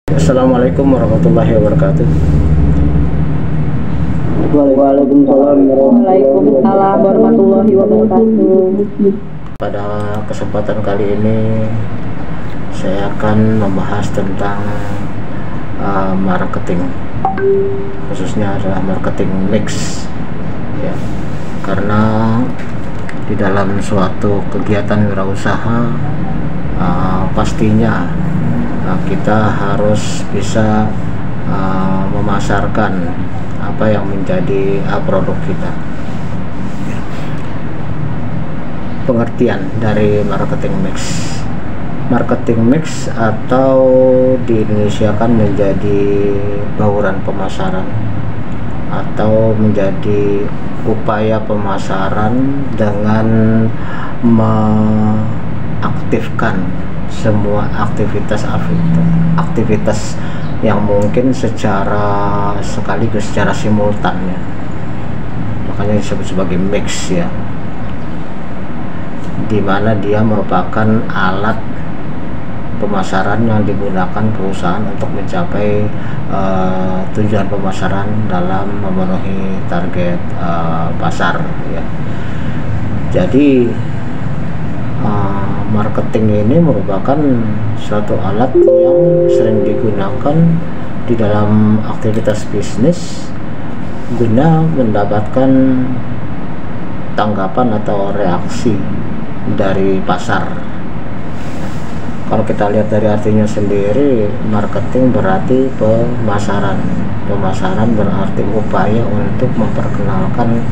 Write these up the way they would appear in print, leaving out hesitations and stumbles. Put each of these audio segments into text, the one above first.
Assalamualaikum warahmatullahi wabarakatuh. Waalaikumsalam warahmatullahi wabarakatuh. Pada kesempatan kali ini saya akan membahas tentang marketing, khususnya adalah marketing mix ya. Karena di dalam suatu kegiatan wirausaha pastinya kita harus bisa memasarkan apa yang menjadi produk kita. Pengertian dari marketing mix atau di Indonesia kan menjadi bauran pemasaran atau menjadi upaya pemasaran dengan mengaktifkan semua aktivitas yang mungkin secara sekaligus, secara simultan ya. Makanya disebut sebagai mix ya, dimana dia merupakan alat pemasaran yang digunakan perusahaan untuk mencapai tujuan pemasaran dalam memenuhi target pasar ya. Jadi marketing ini merupakan suatu alat yang sering digunakan di dalam aktivitas bisnis guna mendapatkan tanggapan atau reaksi dari pasar. Kalau kita lihat dari artinya sendiri, marketing berarti pemasaran. Pemasaran berarti upaya untuk memperkenalkan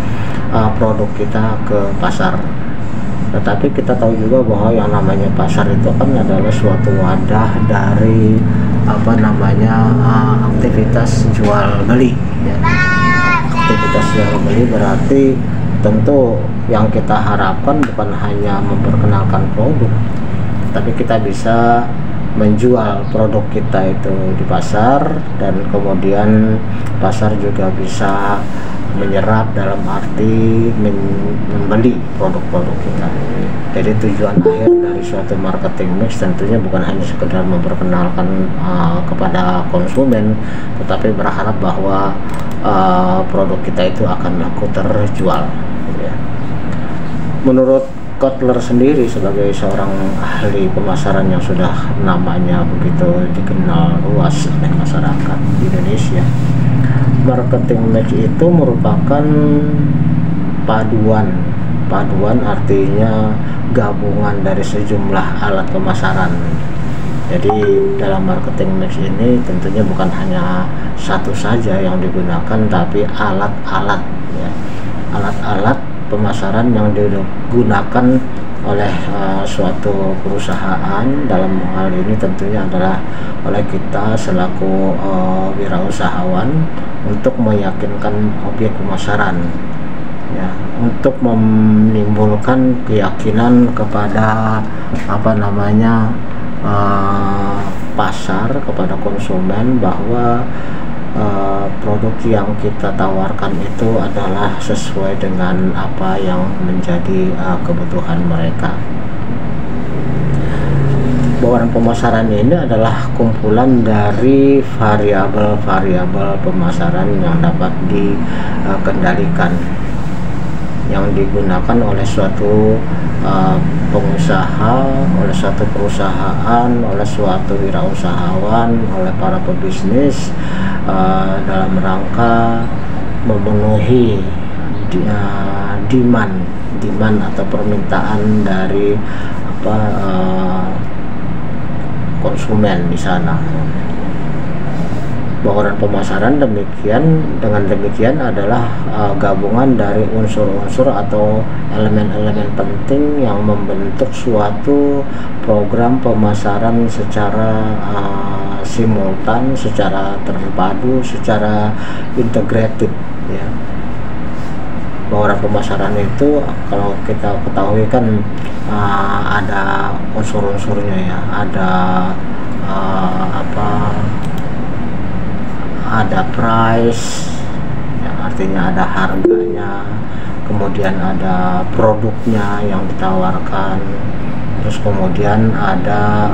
produk kita ke pasar. Tetapi kita tahu juga bahwa yang namanya pasar itu kan adalah suatu wadah dari aktivitas jual beli ya. Aktivitas jual beli berarti tentu yang kita harapkan bukan hanya memperkenalkan produk, tapi kita bisa menjual produk kita itu di pasar, dan kemudian pasar juga bisa menyerap dalam arti membeli produk-produk kita. Jadi tujuan akhir dari suatu marketing mix tentunya bukan hanya sekedar memperkenalkan kepada konsumen, tetapi berharap bahwa produk kita itu akan laku terjual ya. Menurut Kotler sendiri sebagai seorang ahli pemasaran yang sudah namanya begitu dikenal luas oleh masyarakat di Indonesia, marketing mix itu merupakan paduan artinya gabungan dari sejumlah alat pemasaran. Jadi dalam marketing mix ini tentunya bukan hanya satu saja yang digunakan, tapi alat-alat ya, alat-alat pemasaran yang digunakan oleh suatu perusahaan. Dalam hal ini tentunya adalah oleh kita selaku wirausahawan untuk meyakinkan objek pemasaran ya, untuk menimbulkan keyakinan kepada pasar, kepada konsumen bahwa produk yang kita tawarkan itu adalah sesuai dengan apa yang menjadi kebutuhan mereka. Bauran pemasaran ini adalah kumpulan dari variabel-variabel pemasaran yang dapat dikendalikan, yang digunakan oleh suatu pengusaha, oleh suatu perusahaan, oleh suatu wirausahawan, oleh para pebisnis dalam rangka memenuhi demand atau permintaan dari konsumen di sana. Bauran pemasaran dengan demikian adalah gabungan dari unsur-unsur atau elemen-elemen penting yang membentuk suatu program pemasaran secara simultan, secara terpadu, secara integratif ya. Bauran pemasaran itu kalau kita ketahui kan ada unsur-unsurnya ya, ada price ya, artinya ada harganya, kemudian ada produknya yang ditawarkan, terus kemudian ada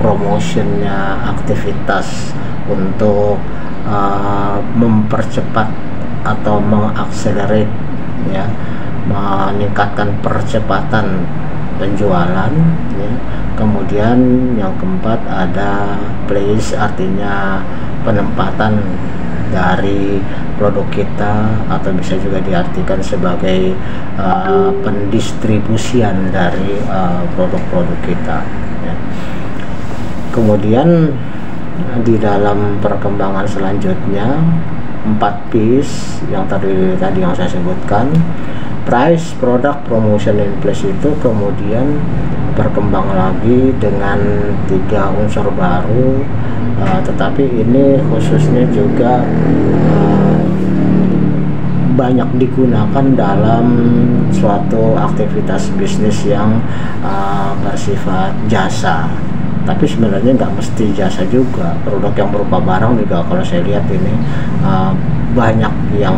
promotionnya, aktivitas untuk mempercepat atau mengakselerate, ya, meningkatkan percepatan penjualan, ya. Kemudian yang keempat ada place, artinya penempatan dari produk kita, atau bisa juga diartikan sebagai pendistribusian dari produk-produk kita, ya. Kemudian di dalam perkembangan selanjutnya 4 piece yang tadi yang saya sebutkan, price, product, promotion, and place, itu kemudian berkembang lagi dengan 3 unsur baru, tetapi ini khususnya juga banyak digunakan dalam suatu aktivitas bisnis yang bersifat jasa. Tapi sebenarnya nggak mesti jasa juga, produk yang berupa barang juga kalau saya lihat ini banyak yang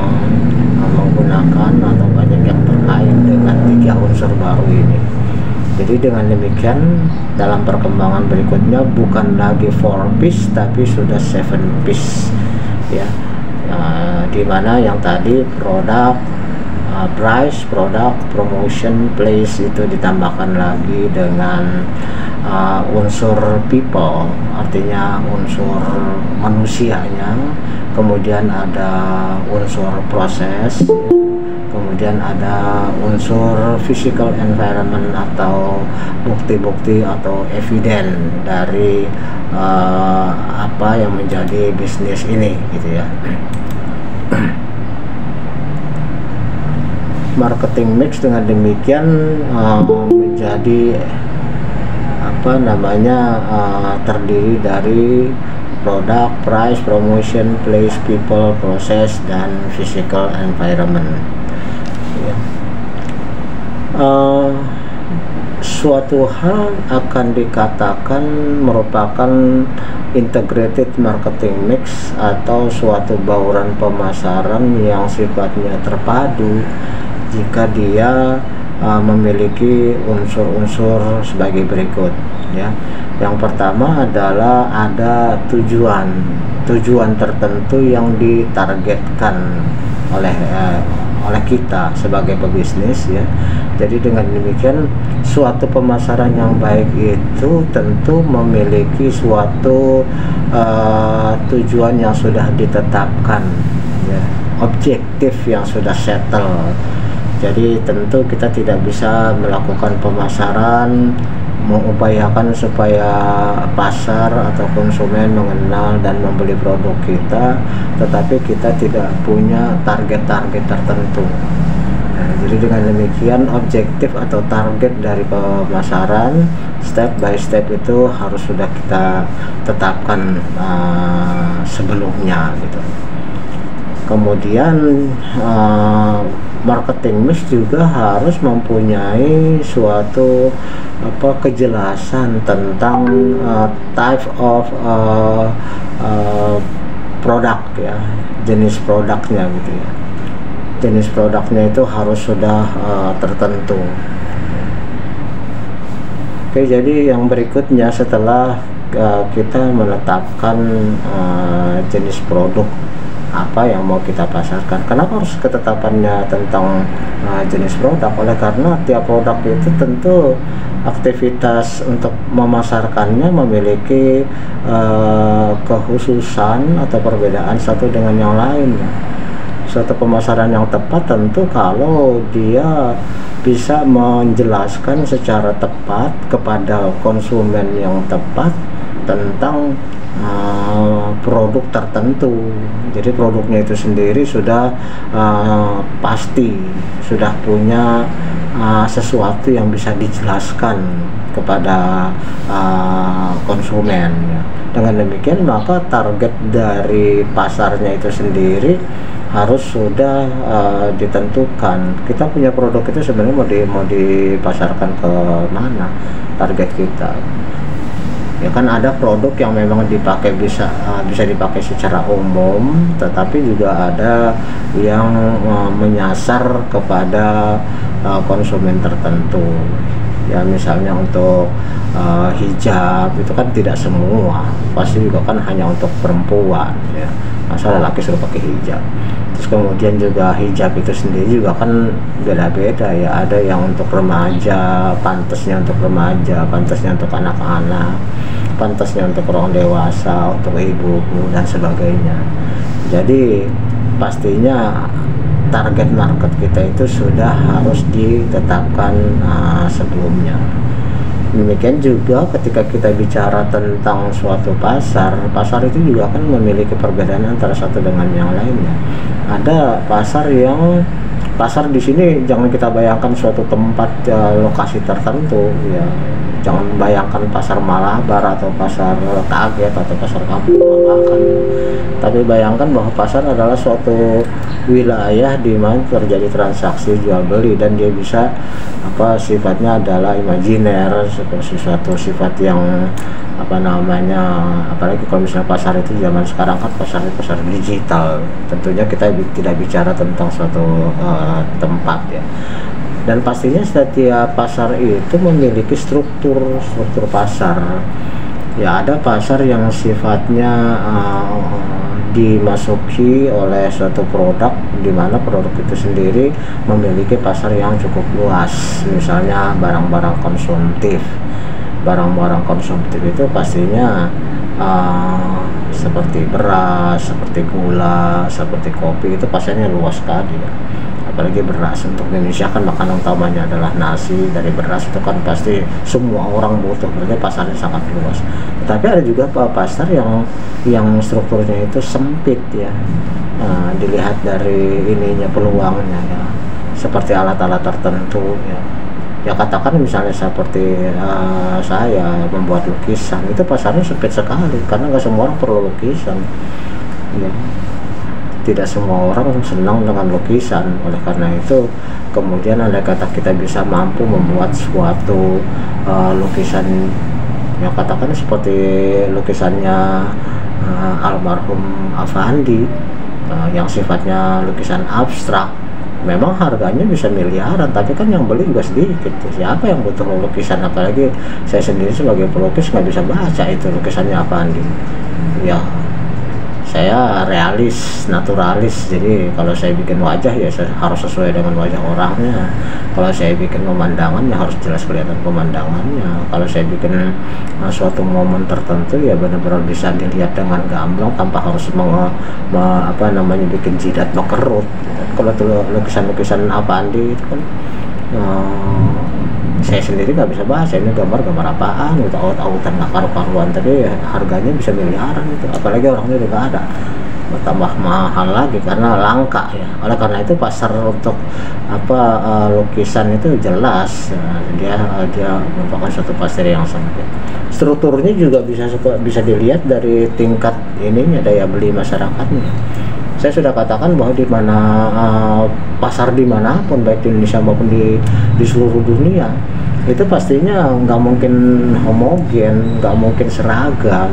menggunakan atau banyak yang terkait dengan 3 unsur baru ini. Jadi dengan demikian dalam perkembangan berikutnya bukan lagi 4 piece tapi sudah 7 piece, ya. Di mana yang tadi produk, price, product, promotion, place itu ditambahkan lagi dengan unsur people, artinya unsur manusianya, kemudian ada unsur proses, kemudian ada unsur physical environment atau bukti-bukti atau evidence dari apa yang menjadi bisnis ini, gitu ya. Marketing mix dengan demikian menjadi terdiri dari produk, price, promotion, place, people, process, dan physical environment, ya. Suatu hal akan dikatakan merupakan integrated marketing mix atau suatu bauran pemasaran yang sifatnya terpadu jika dia memiliki unsur-unsur sebagai berikut, ya. Yang pertama adalah ada tujuan tertentu yang ditargetkan oleh kita sebagai pebisnis, ya. Jadi dengan demikian suatu pemasaran yang baik itu tentu memiliki suatu tujuan yang sudah ditetapkan, ya, objektif yang sudah settle. Jadi tentu kita tidak bisa melakukan pemasaran mengupayakan supaya pasar atau konsumen mengenal dan membeli produk kita, tetapi kita tidak punya target-target tertentu. Nah, jadi dengan demikian objektif atau target dari pemasaran step by step itu harus sudah kita tetapkan sebelumnya, gitu. Kemudian marketing mix juga harus mempunyai suatu kejelasan tentang type of produk, ya, jenis produknya, gitu ya. Jenis produknya itu harus sudah tertentu. Oke, jadi yang berikutnya setelah kita menetapkan jenis produk apa yang mau kita pasarkan. Kenapa harus ketetapannya tentang jenis produk? Oleh karena tiap produk itu tentu aktivitas untuk memasarkannya memiliki kekhususan atau perbedaan satu dengan yang lainnya. Suatu pemasaran yang tepat tentu kalau dia bisa menjelaskan secara tepat kepada konsumen yang tepat tentang produk tertentu. Jadi produknya itu sendiri sudah pasti sudah punya sesuatu yang bisa dijelaskan kepada konsumen, ya. Dengan demikian maka target dari pasarnya itu sendiri harus sudah ditentukan. Kita punya produk itu sebenarnya mau dipasarkan ke mana, target kita. Ya kan ada produk yang memang dipakai bisa dipakai secara umum, tetapi juga ada yang menyasar kepada konsumen tertentu. ya misalnya untuk hijab itu kan tidak semua, pasti juga kan hanya untuk perempuan ya, masa laki suruh pakai hijab. Terus kemudian juga hijab itu sendiri juga kan beda-beda ya, ada yang untuk remaja, pantasnya untuk remaja, pantasnya untuk anak-anak, pantasnya untuk orang dewasa, untuk ibu-ibu dan sebagainya. Jadi pastinya target market kita itu sudah harus ditetapkan sebelumnya. Demikian juga ketika kita bicara tentang suatu pasar itu juga kan memiliki perbedaan antara satu dengan yang lainnya. Ada pasar di sini jangan kita bayangkan suatu tempat lokasi tertentu ya. Jangan bayangkan pasar Malabar atau pasar Kaget atau pasar Kampung bahkan, tapi bayangkan bahwa pasar adalah suatu wilayah di mana terjadi transaksi jual beli dan dia bisa sifatnya adalah imajiner, seperti suatu sifat yang apalagi kalau misalnya pasar itu zaman sekarang kan pasar digital, tentunya kita tidak bicara tentang suatu tempat ya. Dan pastinya setiap pasar itu memiliki struktur pasar ya. Ada pasar yang sifatnya dimasuki oleh suatu produk, di mana produk itu sendiri memiliki pasar yang cukup luas, misalnya barang-barang konsumtif itu pastinya seperti beras, seperti gula, seperti kopi, itu pasarnya luas sekali ya. Apalagi beras, untuk Indonesia kan makanan utamanya adalah nasi, dari beras itu kan pasti semua orang butuh, berarti pasarnya sangat luas. Tapi ada juga pasar yang strukturnya itu sempit ya. Dilihat dari ininya, peluangnya ya, seperti alat-alat tertentu ya. Ya katakan misalnya seperti saya membuat lukisan, itu pasarnya sempit sekali karena nggak semua orang perlu lukisan ya. Tidak semua orang senang dengan lukisan. Oleh karena itu kemudian andai kata kita bisa mampu membuat suatu lukisan yang katakan seperti lukisannya almarhum Affandi yang sifatnya lukisan abstrak, memang harganya bisa miliaran, tapi kan yang beli juga sedikit. Siapa yang butuh lukisan? Apalagi saya sendiri sebagai pelukis nggak bisa baca itu lukisannya Affandi ya. Saya realis, naturalis, jadi kalau saya bikin wajah ya harus sesuai dengan wajah orangnya. Kalau saya bikin pemandangannya harus jelas kelihatan pemandangannya. Kalau saya bikin suatu momen tertentu ya benar-benar bisa dilihat dengan gamblang tanpa harus bikin jidat berkerut. Kalau tuh lukisan Affandi itu kan saya sendiri nggak bisa bahasa ini gambar apaan gitu, out-outan nggak karu-karuan, tapi ya, harganya bisa miliaran itu, apalagi orangnya udah nggak ada, tambah mahal lagi karena langka ya. Oleh karena itu pasar untuk lukisan itu jelas dia merupakan suatu pasar yang sempit. Strukturnya juga bisa dilihat dari tingkat ininya, daya beli masyarakatnya. Saya sudah katakan bahwa di mana pasar dimanapun, baik di Indonesia maupun di seluruh dunia, itu pastinya nggak mungkin homogen, nggak mungkin seragam,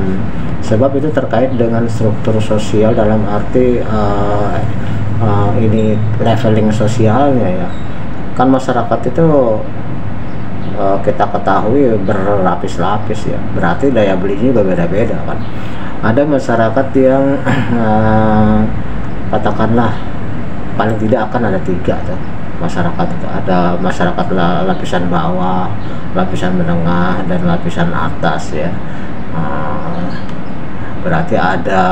sebab itu terkait dengan struktur sosial dalam arti ini leveling sosialnya ya. Kan masyarakat itu kita ketahui berlapis-lapis ya, berarti daya belinya juga beda-beda kan. Ada masyarakat yang katakanlah paling tidak akan ada 3 tuh masyarakat itu. Ada masyarakat lapisan bawah, lapisan menengah, dan lapisan atas ya. Berarti ada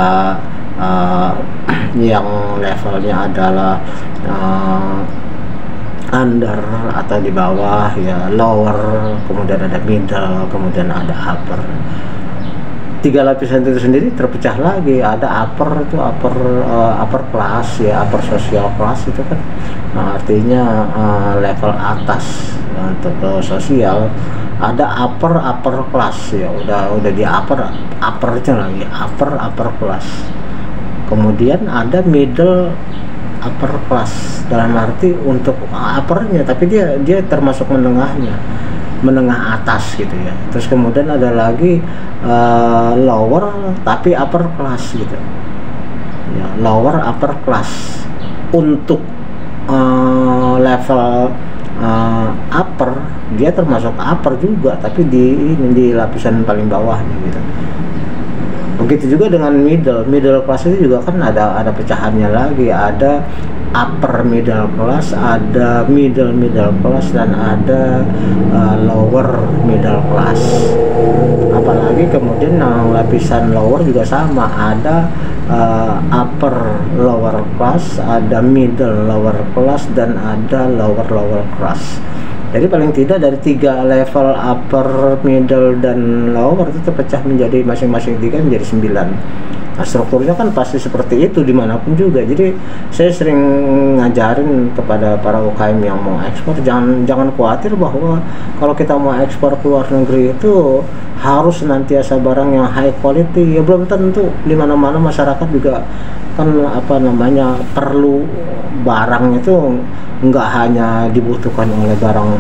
yang levelnya adalah under atau di bawah ya, lower, kemudian ada middle, kemudian ada upper. 3 lapisan itu sendiri terpecah lagi. Ada upper itu upper class ya, upper social class itu kan artinya level atas untuk sosial. Ada upper class ya, udah di uppernya lagi, upper class. Kemudian ada middle upper class, dalam arti untuk uppernya tapi dia termasuk menengah atas gitu ya. Terus kemudian ada lagi lower tapi upper class gitu ya, lower upper class. Untuk level upper, dia termasuk upper juga, tapi di lapisan paling bawahnya gitu. Begitu juga dengan middle class itu juga kan ada pecahannya lagi, ada upper middle class, ada middle class, dan ada lower middle class. Apalagi kemudian lapisan lower juga sama, ada upper lower class, ada middle lower class, dan ada lower class. Jadi paling tidak dari 3 level upper, middle, dan lower itu terpecah menjadi masing-masing 3 menjadi 9. Nah, strukturnya kan pasti seperti itu dimanapun juga. Jadi saya sering ngajarin kepada para UKM yang mau ekspor, jangan khawatir bahwa kalau kita mau ekspor ke luar negeri itu harus senantiasa barang yang high quality. Ya belum tentu, di mana-mana masyarakat juga kan perlu barang itu nggak hanya dibutuhkan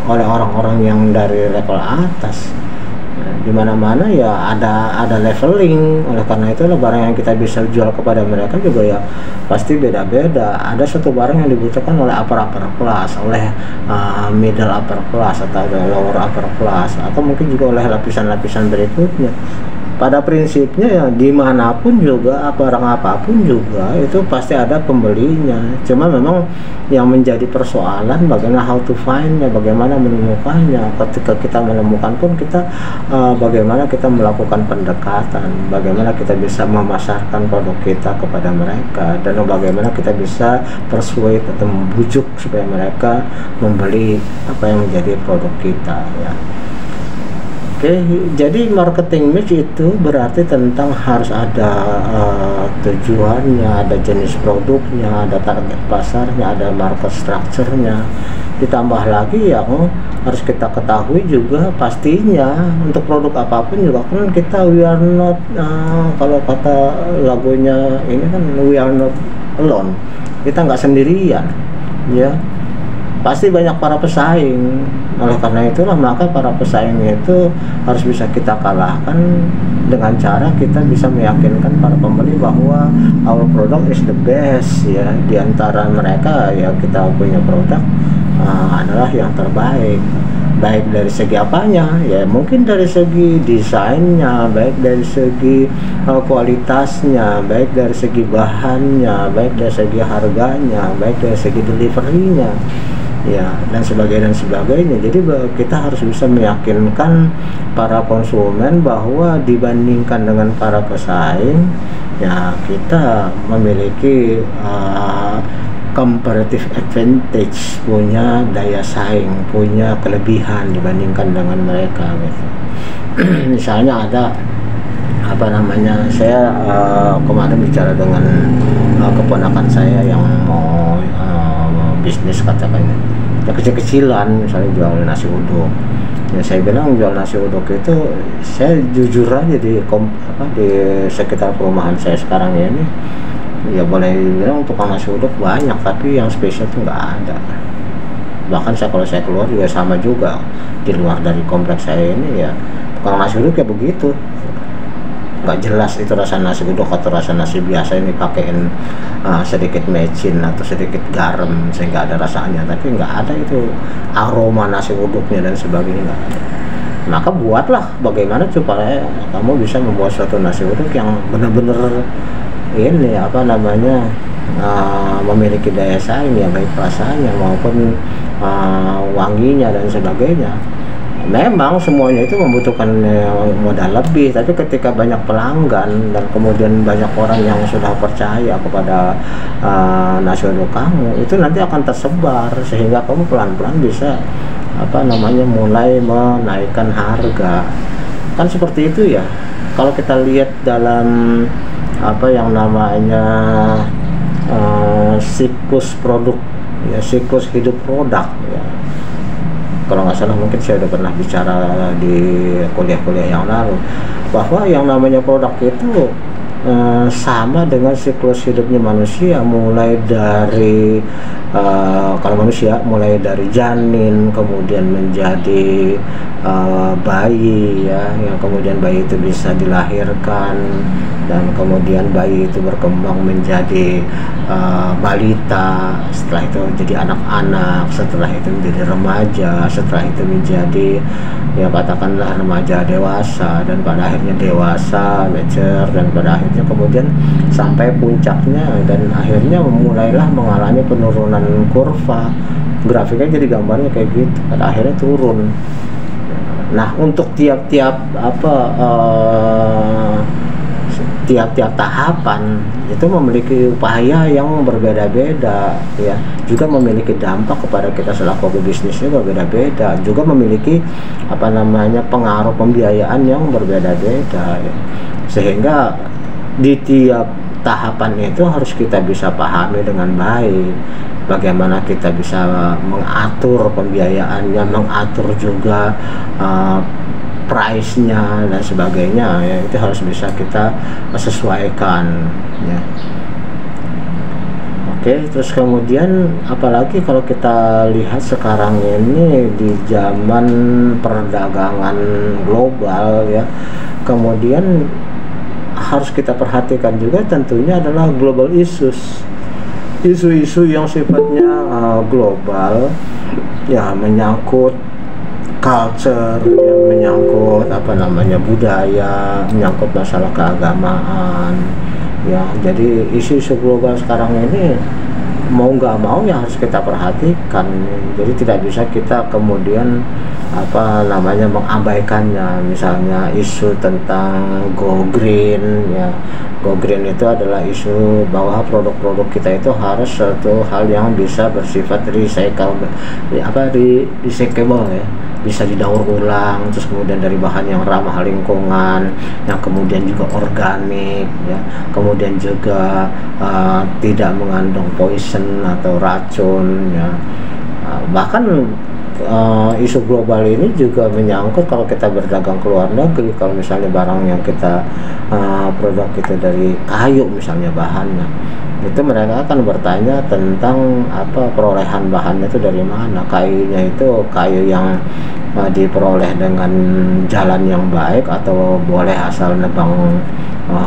oleh orang-orang yang dari level atas. Di mana-mana ya ada leveling. Oleh karena itulah barang yang kita bisa jual kepada mereka juga ya pasti beda-beda. Ada satu barang yang dibutuhkan oleh upper class, oleh middle upper class, atau lower upper class, atau mungkin juga oleh lapisan-lapisan berikutnya. Pada prinsipnya ya dimanapun juga, barang apapun juga itu pasti ada pembelinya. Cuma memang yang menjadi persoalan bagaimana how to find-nya, bagaimana menemukannya. Ketika kita menemukan pun kita bagaimana kita melakukan pendekatan, bagaimana kita bisa memasarkan produk kita kepada mereka, dan bagaimana kita bisa persuade atau membujuk supaya mereka membeli apa yang menjadi produk kita ya. Oke, jadi marketing mix itu berarti tentang harus ada tujuannya, ada jenis produknya, ada target pasarnya, ada market structure-nya. Ditambah lagi yang harus kita ketahui juga pastinya untuk produk apapun juga kan kita we are not kalau kata lagunya ini kan we are not alone. Kita nggak sendirian, ya. Pasti banyak para pesaing. Oleh karena itulah maka para pesaing itu harus bisa kita kalahkan dengan cara kita bisa meyakinkan para pembeli bahwa our product is the best ya. Di antara mereka ya kita punya produk adalah yang terbaik. Baik dari segi apanya ya, mungkin dari segi desainnya, baik dari segi kualitasnya, baik dari segi bahannya, baik dari segi harganya, baik dari segi deliverynya ya, dan sebagainya. Jadi kita harus bisa meyakinkan para konsumen bahwa dibandingkan dengan para pesaing ya kita memiliki comparative advantage, punya daya saing, punya kelebihan dibandingkan dengan mereka gitu. Misalnya ada saya kemarin bicara dengan keponakan saya yang mau bisnis katakan ya kecil-kecilan, misalnya jual nasi uduk ya. Saya bilang jual nasi uduk itu saya jujur aja di sekitar perumahan saya sekarang ya ini ya boleh bilang tukang nasi uduk banyak, tapi yang spesial tuh nggak ada. Bahkan kalau saya keluar juga sama juga, di luar dari kompleks saya ini ya tukang nasi uduk ya begitu, nggak jelas itu rasa nasi uduk atau rasa nasi biasa ini pakein sedikit mecin atau sedikit garam sehingga ada rasanya, tapi nggak ada itu aroma nasi uduknya dan sebagainya, nggak ada. Maka buatlah bagaimana supaya kamu bisa membuat suatu nasi uduk yang benar-benar ini memiliki daya saing ya, baik rasanya maupun wanginya dan sebagainya. Memang semuanya itu membutuhkan modal lebih, tapi ketika banyak pelanggan dan kemudian banyak orang yang sudah percaya kepada nasi uduk kamu, itu nanti akan tersebar sehingga kamu pelan-pelan bisa mulai menaikkan harga. Kan seperti itu ya. Kalau kita lihat dalam yang namanya siklus produk ya, siklus hidup produk ya. Kalau nggak salah mungkin saya udah pernah bicara di kuliah-kuliah yang lalu bahwa yang namanya produk itu sama dengan siklus hidupnya manusia, mulai dari kalau manusia mulai dari janin kemudian menjadi bayi ya, yang kemudian bayi itu bisa dilahirkan dan kemudian bayi itu berkembang menjadi balita, setelah itu jadi anak-anak, setelah itu menjadi remaja, setelah itu menjadi ya katakanlah remaja dewasa, dan pada akhirnya dewasa mature, dan pada akhirnya kemudian sampai puncaknya dan akhirnya mulailah mengalami penurunan kurva grafiknya, jadi gambarnya kayak gitu, pada akhirnya turun. Nah, untuk tiap-tiap tiap-tiap tahapan itu memiliki upaya yang berbeda-beda ya, juga memiliki dampak kepada kita selaku bisnisnya berbeda-beda, juga memiliki pengaruh pembiayaan yang berbeda-beda ya. Sehingga di tiap tahapan itu harus kita bisa pahami dengan baik, bagaimana kita bisa mengatur pembiayaannya, mengatur juga price-nya dan sebagainya ya, itu harus bisa kita sesuaikan ya. Oke, terus kemudian apalagi kalau kita lihat sekarang ini di zaman perdagangan global ya, kemudian harus kita perhatikan juga tentunya adalah global issues, isu-isu yang sifatnya global ya, menyangkut culture, yang menyangkut budaya, menyangkut masalah keagamaan ya. Jadi isu-isu global sekarang ini mau nggak mau ya harus kita perhatikan. Jadi tidak bisa kita kemudian mengabaikannya. Misalnya isu tentang go green ya, go green itu adalah isu bahwa produk-produk kita itu harus suatu hal yang bisa bersifat recyclable ya, bisa didaur ulang, terus kemudian dari bahan yang ramah lingkungan, yang kemudian juga organik ya, kemudian juga tidak mengandung poison atau racun ya. Bahkan isu global ini juga menyangkut kalau kita berdagang ke luar negeri, kalau misalnya barang yang kita produk kita dari kayu misalnya bahannya, itu mereka akan bertanya tentang perolehan bahannya itu dari mana. Kayunya itu kayu yang diperoleh dengan jalan yang baik atau boleh asal nebang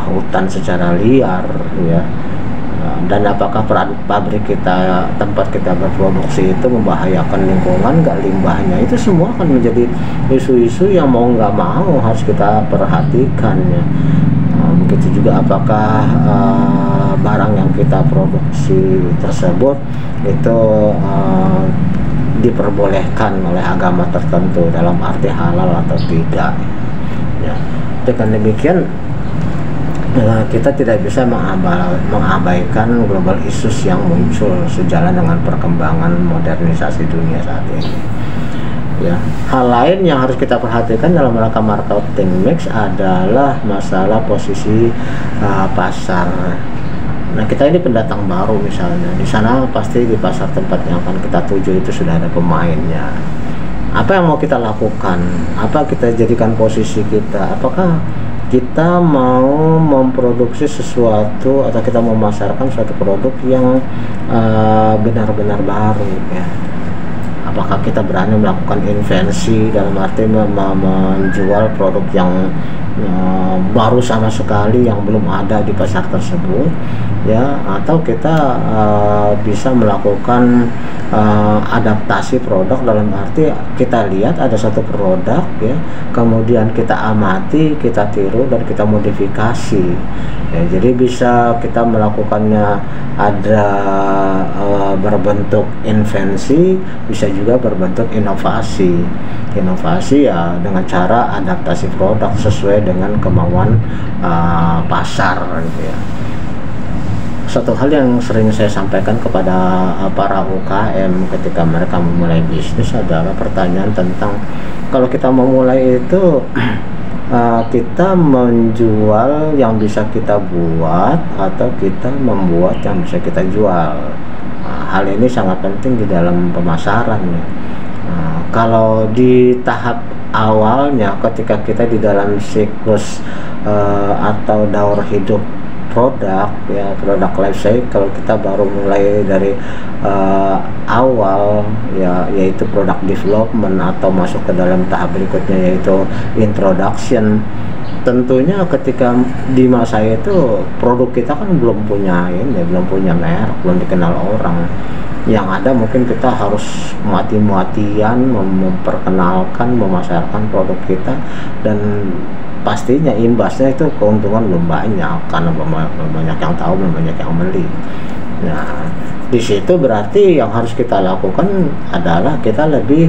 hutan secara liar ya. Dan apakah pabrik kita, tempat kita berproduksi itu membahayakan lingkungan nggak, limbahnya, itu semua akan menjadi isu-isu yang mau nggak mau harus kita perhatikan ya. Begitu juga apakah barang yang kita produksi tersebut itu diperbolehkan oleh agama tertentu dalam arti halal atau tidak ya. Dengan demikian kita tidak bisa mengabaikan global issues yang muncul sejalan dengan perkembangan modernisasi dunia saat ini ya. Hal lain yang harus kita perhatikan dalam rangka marketing mix adalah masalah posisi pasar. Nah, kita ini pendatang baru misalnya, di sana pasti di pasar tempat yang akan kita tuju itu sudah ada pemainnya. Apa yang mau kita lakukan? Apa kita jadikan posisi kita? Apakah kita mau memproduksi sesuatu atau kita memasarkan suatu produk yang benar-benar baru ya? Apakah kita berani melakukan invensi dalam arti menjual produk yang baru sama sekali yang belum ada di pasar tersebut ya, atau kita bisa melakukan adaptasi produk dalam arti kita lihat ada satu produk ya, kemudian kita amati, kita tiru dan kita modifikasi ya. Jadi bisa kita melakukannya ada berbentuk invensi, bisa juga berbentuk inovasi ya, dengan cara adaptasi produk sesuai dengan kemauan pasar gitu ya. Satu hal yang sering saya sampaikan kepada para UKM ketika mereka memulai bisnis adalah pertanyaan tentang kalau kita memulai itu kita menjual yang bisa kita buat atau kita membuat yang bisa kita jual. Hal ini sangat penting di dalam pemasaran ya. Kalau di tahap awalnya ketika kita di dalam siklus atau daur hidup produk ya, produk life cycle kita baru mulai dari awal ya, yaitu product development atau masuk ke dalam tahap berikutnya yaitu introduction. Tentunya ketika di masa itu produk kita kan belum punya belum punya merek, belum dikenal orang. Yang ada mungkin kita harus mati-matian memperkenalkan, memasarkan produk kita, dan pastinya imbasnya itu keuntungan belum banyak karena belum banyak yang tahu, belum banyak yang beli. Nah, di situ berarti yang harus kita lakukan adalah kita lebih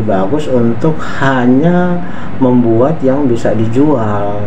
bagus untuk hanya membuat yang bisa dijual.